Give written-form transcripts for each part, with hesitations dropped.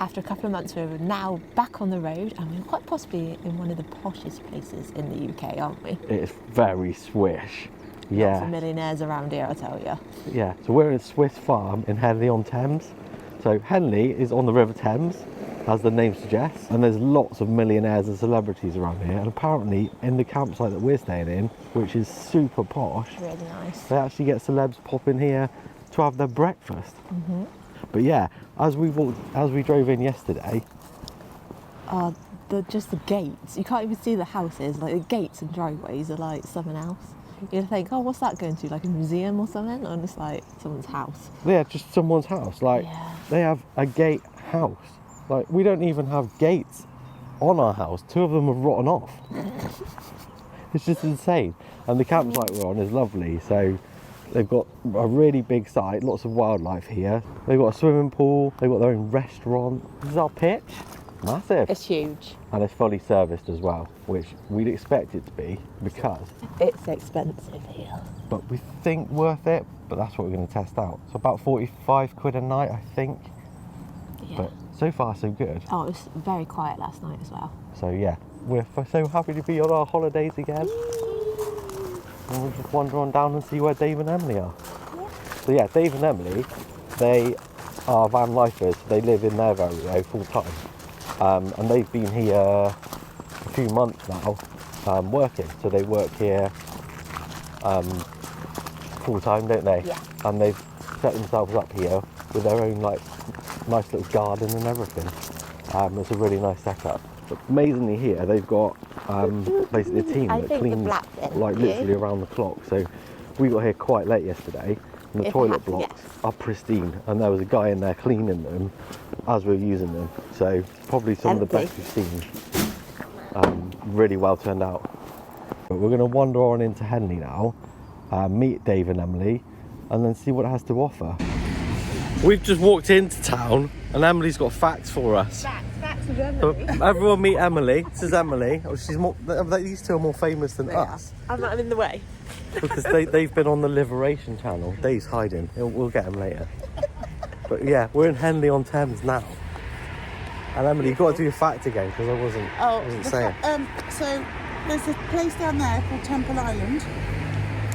after a couple of months, we're now back on the road, and we're quite possibly in one of the poshest places in the UK, aren't we? It's very swish. Yeah. Lots of millionaires around here, I tell you. Yeah, so we're in a Swiss farm in Henley on Thames. So Henley is on the River Thames, as the name suggests, and there's lots of millionaires and celebrities around here. And apparently in the campsite that we're staying in, which is super posh, Really nice. they actually get celebs pop in here to have their breakfast. But yeah, as we drove in yesterday, Just the gates, you can't even see the houses. Like the gates and driveways are like something else. You'd think, oh, what's that going to, like a museum or something? And it's like someone's house. yeah, just someone's house. Like they have a gate house. Like we don't even have gates on our house. 2 of them have rotten off. It's just insane. And the campsite we're on is lovely. So they've got a really big site, lots of wildlife here. They've got a swimming pool. They've got their own restaurant. This is our pitch. Massive. It's huge. And it's fully serviced as well, which we'd expect it to be because It's expensive here. but we think worth it, but that's what we're going to test out. So about 45 quid a night, I think. Yeah. But so far so good. Oh, it was very quiet last night as well. So yeah, we're so happy to be on our holidays again. And we'll just wander on down and see where Dave and Emily are. So yeah, Dave and Emily, they are van lifers. They live in their area full time. And they've been here a few months now working. So they work here full time, don't they? Yeah. And they've set themselves up here with their own like nice little garden and everything. It's a really nice setup. But amazingly here they've got basically a team that cleans like literally around the clock. So we got here quite late yesterday and the toilet blocks are pristine, and there was a guy in there cleaning them as we were using them. So probably some of the best we've seen. Really well turned out. But we're going to wander on into Henley now, meet Dave and Emily, and then see what it has to offer. We've just walked into town and Emily's got facts for us. Facts of Emily. So everyone meet Emily. This is Emily. Oh, she's more, these two are more famous than us. I'm in the way. Because they've been on the Liberation Channel. Dave's hiding. We'll get him later. But yeah, we're in Henley on Thames now. And Emily, you've got to do your fact again because I wasn't saying. So there's a place down there called Temple Island,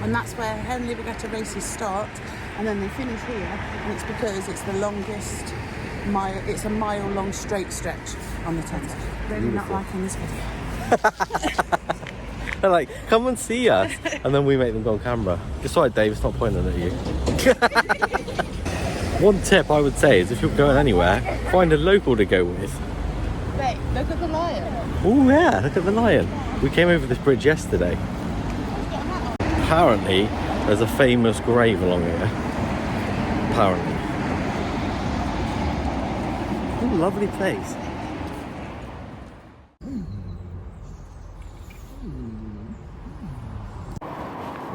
and that's where Henley Regatta races start, and then they finish here, and it's because it's the longest mile. It's a mile-long straight stretch on the Thames. Really not liking this video. They're like, come and see us. And then we make them go on camera. It's alright, Dave, it's not pointing at you. One tip I would say is if you're going anywhere, find a local to go with. Wait, look at the lion. Oh yeah, look at the lion. We came over this bridge yesterday. Apparently, there's a famous grave along here. Apparently. What a lovely place.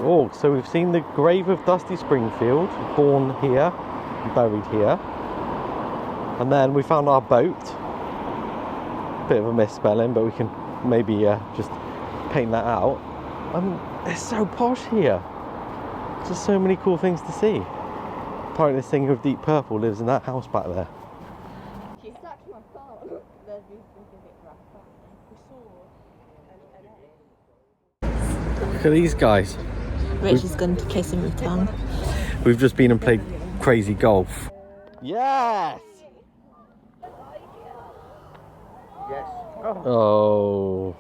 Oh, so we've seen the grave of Dusty Springfield, born here, buried here. And then we found our boat. Bit of a misspelling, but we can maybe just paint that out. It's so posh here. Just so many cool things to see. Apparently this singer of Deep Purple lives in that house back there. Look at these guys. Rich is going to kiss him with tongue. We've just been and played crazy golf. Yes! Yes. Oh.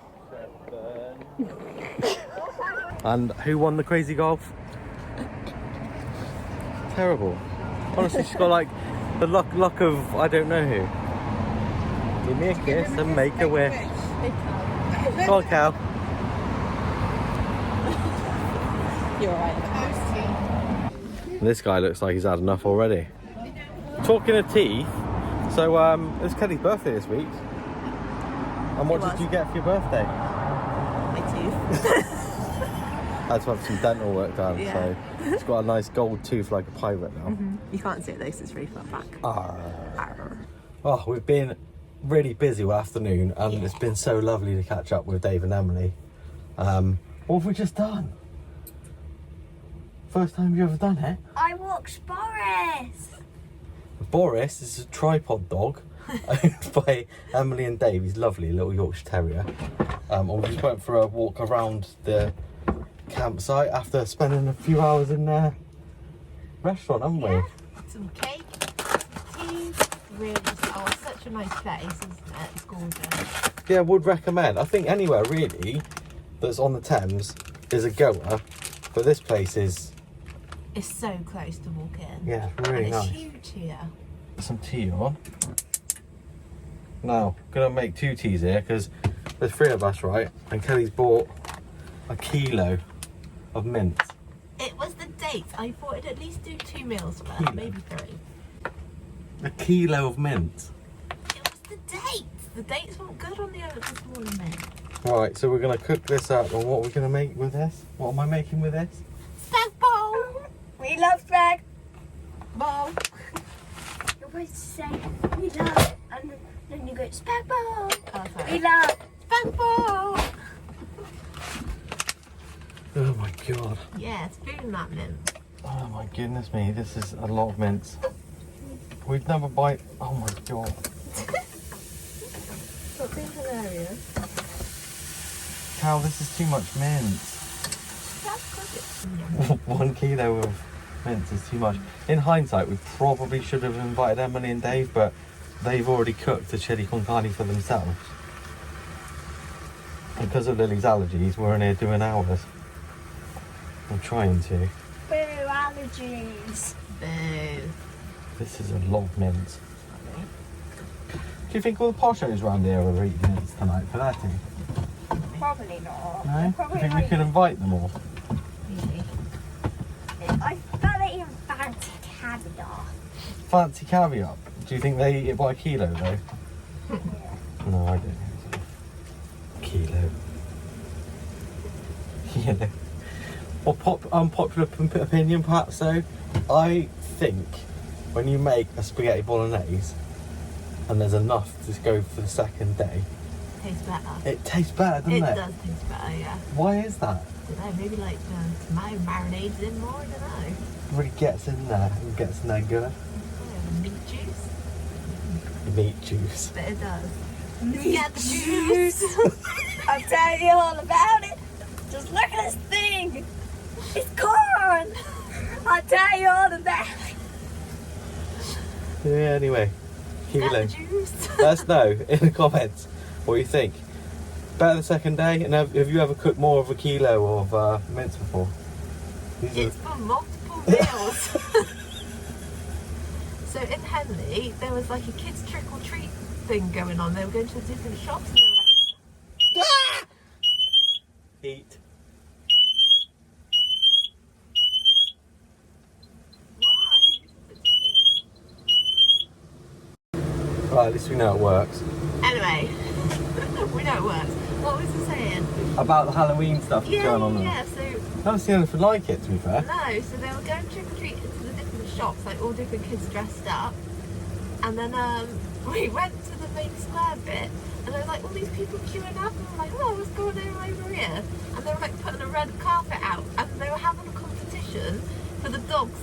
And who won the crazy golf? Terrible. Honestly, she's got like the luck of I don't know who. Give me a kiss and make a wish. Come on, Cal. You're right. This guy looks like he's had enough already. Talking of teeth, so it was Kelly's birthday this week. And what did you get for your birthday? My teeth. I had to have some dental work done, so it's got a nice gold tooth like a pirate now. You can't see it though, so it's really far back. Arr. Oh, we've been really busy all afternoon, and it's been so lovely to catch up with Dave and Emily. What have we just done? First time you ever done it? I walked Boris. Boris is a tripod dog, owned by Emily and Dave. He's lovely, little Yorkshire Terrier. And we just went for a walk around the campsite after spending a few hours in their restaurant, haven't we? Yeah. Some cake, tea. Really, oh, it's such a nice place, isn't it? It's gorgeous. Yeah, would recommend. I think anywhere really that's on the Thames is a goer, but this place is... It's so close to walk in. Yeah, really and nice. It's huge here. Some tea on. Now, gonna make 2 teas here because there's 3 of us, right? And Kelly's bought a kilo of mint. It was the dates. I thought it'd at least do 2 meals for her, maybe 3. A kilo of mint. It was the dates. The dates weren't good on the smaller mint. Right, so we're gonna cook this up, and what we're gonna make with this? What am I making with this? Spag bowl. We love spag. Bowl. You're supposed to say we love, and then you go spag bowl. Oh, sorry. We love. Spag bowl. Oh my god. Yeah, it's food in that mint. Oh my goodness me, this is a lot of mints. We'd never buy... Oh my god. Stop being hilarious. Cal, this is too much mint. That's good. 1 kilo of mints is too much. In hindsight, we probably should have invited Emily and Dave, but they've already cooked the chili con carne for themselves. And because of Lily's allergies, we're in here doing ours. I'm trying to. Boo, allergies. Boo. This is a lot of mints. Do you think all the poshos around here are eating mints tonight for their tea? Probably not. No? Do you Probably think we could invite them all? Really? I bet they eat fancy caviar. Fancy caviar. Do you think they eat it by a kilo though? No, I don't think so. Kilo. Yeah. Well, unpopular opinion perhaps though, I think when you make a spaghetti bolognese and there's enough to go for the second day, Tastes better. it tastes better, doesn't it? It does taste better, yeah. Why is that? I don't know, maybe like the tomato marinades in more, I don't know. It really gets in there and gets in there good. Yeah, meat juice. Meat juice. But it does. Meat Get the juice. I'll tell you all about it. Just look at this thing. It's corn. I'll tell you all about it. Yeah, anyway. Get Kilo. the juice. Let us know in the comments what you think. Better the second day, and have you ever cooked more of a kilo of mince before? It's for multiple meals. So in Henley, there was like a kids trick or treat thing going on. They were going to different shops and they were like, ah! Eat. Why? Right, at least we know it works. Anyway, we know it works. What was I saying? About the Halloween stuff that's going on there. Yeah, so I haven't seen anything like it, to be fair. no, so they were going trick or treat into the different shops, like all different kids dressed up. And then we went to the main square bit, and there were like all these people queuing up, and we're like, oh, what's going on over here? And they were like putting a red carpet out, and they were having a competition for the dogs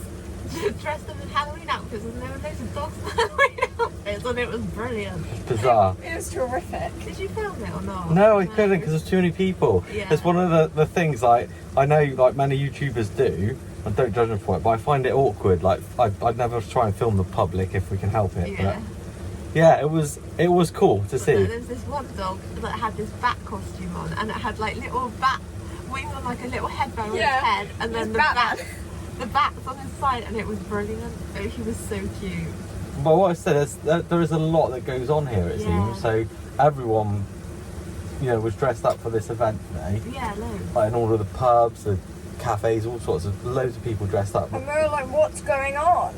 to dress them in Halloween outfits, and there were loads of dogs in Halloween outfits, and it was brilliant. Bizarre. It was terrific. Did you film it or not? No, I couldn't because there's too many people. Yeah. It's one of the things, like, I know like many YouTubers do, and don't judge them for it, but I find it awkward. Like, I'd never try and film the public if we can help it. Yeah. But yeah, it was cool to see. There was this one dog that had this bat costume on, and it had like little bat wings on, like a little headband on Yeah. his head, and then It's the Batman. the bats on his side, and it was brilliant. Oh, he was so cute. But what I said is that there is a lot that goes on here, it Yeah. seems. So everyone, was dressed up for this event today. Yeah, loads. Like in all of the pubs, the cafes, all sorts of loads of people dressed up. And we were like, what's going on?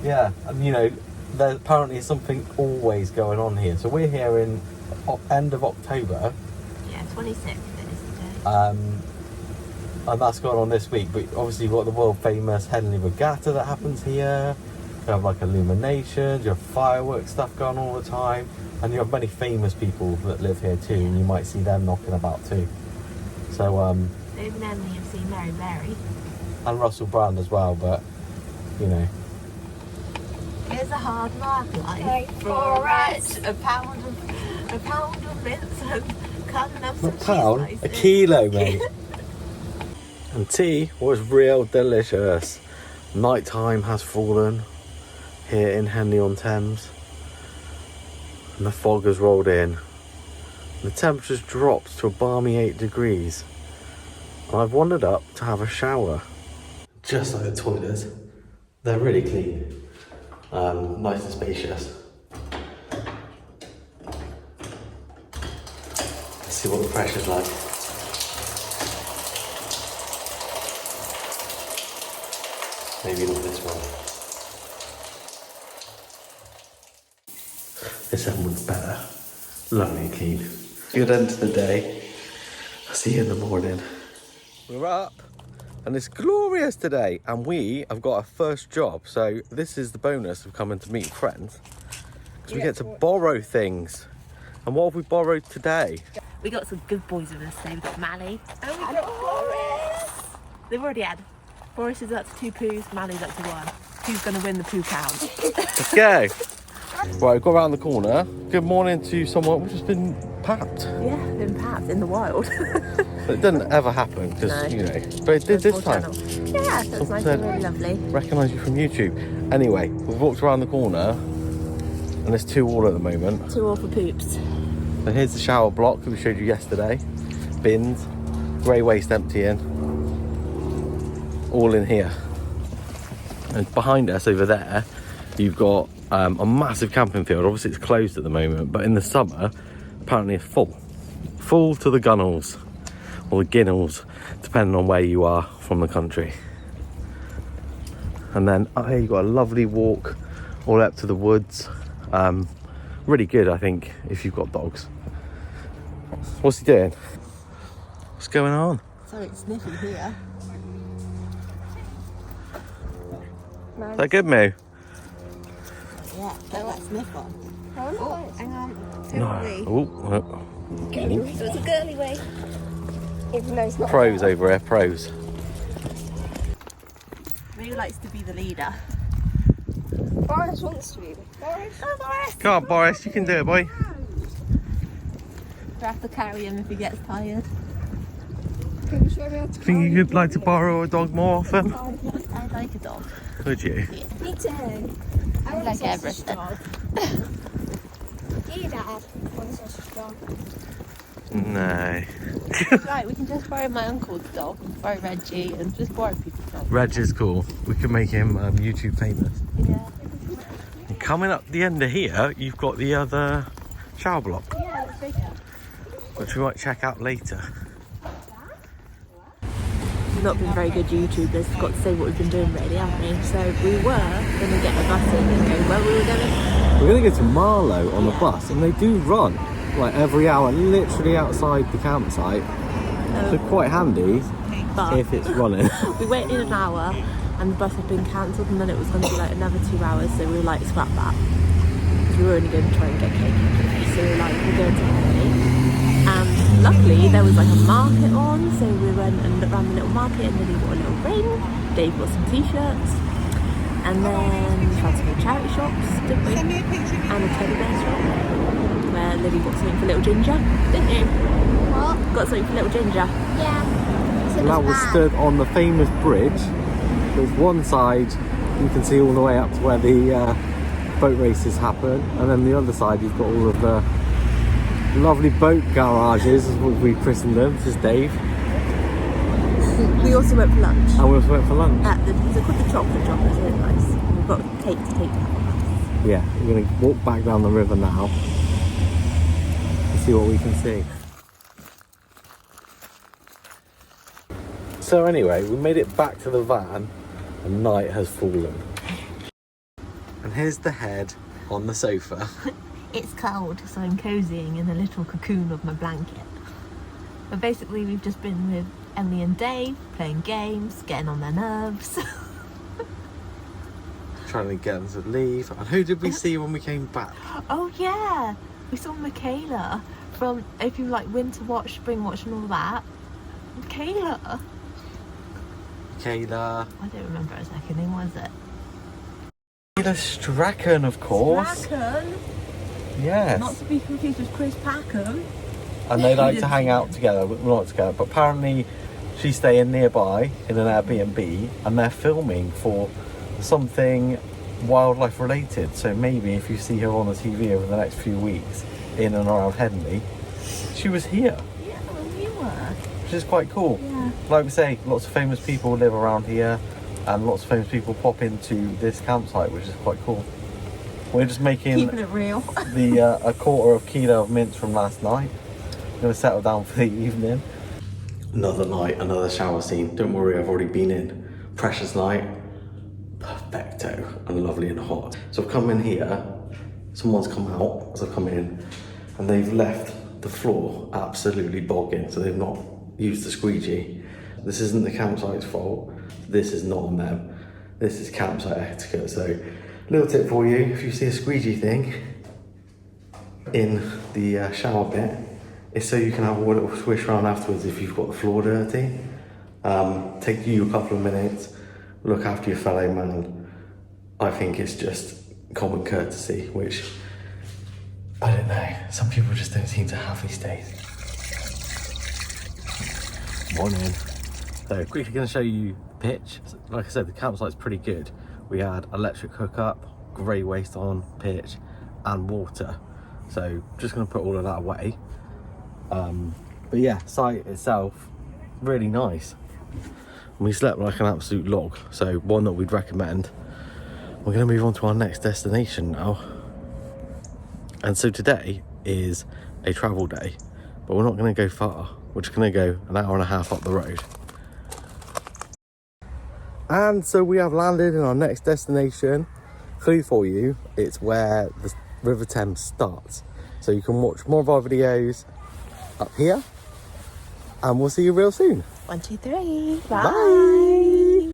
Yeah, and there apparently is something always going on here. So we're here in end of October, Yeah, 26th it is today. and that's going on this week. But obviously you've got the world famous Henley Regatta that happens here. You have like illuminations, you have fireworks stuff going on all the time, and you have many famous people that live here too, and you might see them knocking about too. So Dave and Emily have seen Mary Berry. and Russell Brand as well, but Here's is a hard knock life for us. A pound of mince and cutting up some Not pound, cheese a slices. kilo, mate. And tea was real delicious. Nighttime has fallen here in Henley on Thames, and the fog has rolled in. The temperature's dropped to a balmy 8 degrees. And I've wandered up to have a shower. Just like the toilets, they're really clean, nice and spacious. Let's see what the pressure's like. Maybe not this one. This end one's better. Lovely and clean. Good end to the day. I'll see you in the morning. We're up and it's glorious today, and we have got our first job. So this is the bonus of coming to meet friends, because we get to borrow things. And what have we borrowed today? We got some good boys with us today. We got Mally. And we got Boris. They've already had. Boris is up to 2 poos, Mally's up to 1. Who's going to win the poo count? Let's go. Right, we've got around the corner. Good morning to someone who's just been papped. Yeah, been papped in the wild. It doesn't ever happen, because, No. you know, but it did this time. Yeah, so it's nice and really lovely. Recognise you from YouTube. Anyway, we've walked around the corner, and there's 2 all at the moment. 2 all for poops. And here's the shower block that we showed you yesterday. Bins, grey waste emptying, all in here. And behind us over there, you've got a massive camping field. Obviously it's closed at the moment, but in the summer, apparently it's full. Full to the gunnels, or the ginnels, depending on where you are from the country. And then here you've got a lovely walk all up to the woods. Really good, I think, if you've got dogs. What's he doing? What's going on? So it's sniffy here. Is that good, Moo? Yeah, get that sniff on. Oh, hang on. No. Oh, Girly way. So it's a girly way. Even though it's not. pros over here, pros. Moo likes to be the leader. Boris wants to be. Boris. Go, Boris! Come on, Boris, you can do it, boy. We have to carry him if he gets tired. Think you'd like to borrow a dog more often? I like a dog. Would you? Me too. I like everything. You, Dad. Want a sausage dog? No. Right, we can just borrow my uncle's dog, borrow Reggie, and just borrow people's dogs. Reg is cool. We can make him YouTube famous. Yeah. And coming up the end of here, you've got the other shower block, Yeah, it's bigger. which we might check out later. We've not been very good YouTubers, forgot to say what we've been doing really, haven't we? So we were going to get a bus in and go where we were going. We're going to go to Marlow on the bus, and they do run like every hour, literally outside the campsite. So quite handy But if it's running. we waited an hour and the bus had been cancelled, and then it was going to be like another 2 hours, so we were like, scrap that. Because we were only going to try and get cake anyway, so we were like, we're going to Henley. And luckily there was like a market on, so we went and looked around the little market, and Lily bought a little ring, Dave bought some t-shirts, and then we found some charity shops, didn't we? Send me a picture of And a teddy bear shop, where Lily bought something for little Ginger, didn't you? What? Got something for little Ginger. Yeah. And that was stood on the famous bridge. There's one side you can see all the way up to where the boat races happen, and then the other side you've got all of the lovely boat garages, as we christened them. This is Dave. We also went for lunch. And we also went for lunch. At the, it's called the chocolate shop, it's really nice. We've got cake to take back. Yeah, we're going to walk back down the river now and see what we can see. So anyway, we made it back to the van and night has fallen. And here's the head on the sofa. It's cold, so I'm cozying in a little cocoon of my blanket. But basically we've just been with Emily and Dave, playing games, getting on their nerves. Trying to get them to leave. And who did we see when we came back? Oh yeah, we saw Michaela from, if you like winter watch, spring watch and all that. Michaela. Kayla. I don't remember her second name, was it? the Strachan, of course. Strachan, Yes. not to be confused with Chris Packham. And they like to hang out together, well, not together, but apparently she's staying nearby in an Airbnb and they're filming for something wildlife related. So maybe if you see her on the TV over the next few weeks in and around Henley, she was here. Yeah, we were. Which is quite cool. Yeah. Like we say, lots of famous people live around here and lots of famous people pop into this campsite, which is quite cool. We're just making Keeping it real. a quarter of kilo of mince from last night. I'm going to settle down for the evening. Another night, another shower scene. Don't worry, I've already been in. Precious night, perfecto, and lovely and hot. So I've come in here, someone's come out as I've come in, and they've left the floor absolutely bogging, so they've not used the squeegee. This isn't the campsite's fault. This is not on them. This is campsite etiquette. So, little tip for you, if you see a squeegee thing in the shower bit, it's so you can have a little swish around afterwards if you've got the floor dirty. Take you a couple of minutes, look after your fellow man. I think it's just common courtesy, which, I don't know, some people just don't seem to have these days. Morning. So quickly going to show you pitch. Like I said, the campsite's pretty good. We had electric hookup, grey waste on pitch and water. So just going to put all of that away. But yeah, site itself, really nice. We slept like an absolute log, so one that we'd recommend. We're going to move on to our next destination now. And so today is a travel day, but we're not going to go far. We're just going to go an hour and a half up the road. And so we have landed in our next destination. Clue for you, it's where the River Thames starts. So you can watch more of our videos up here, and we'll see you real soon. 1, 2, 3. Bye.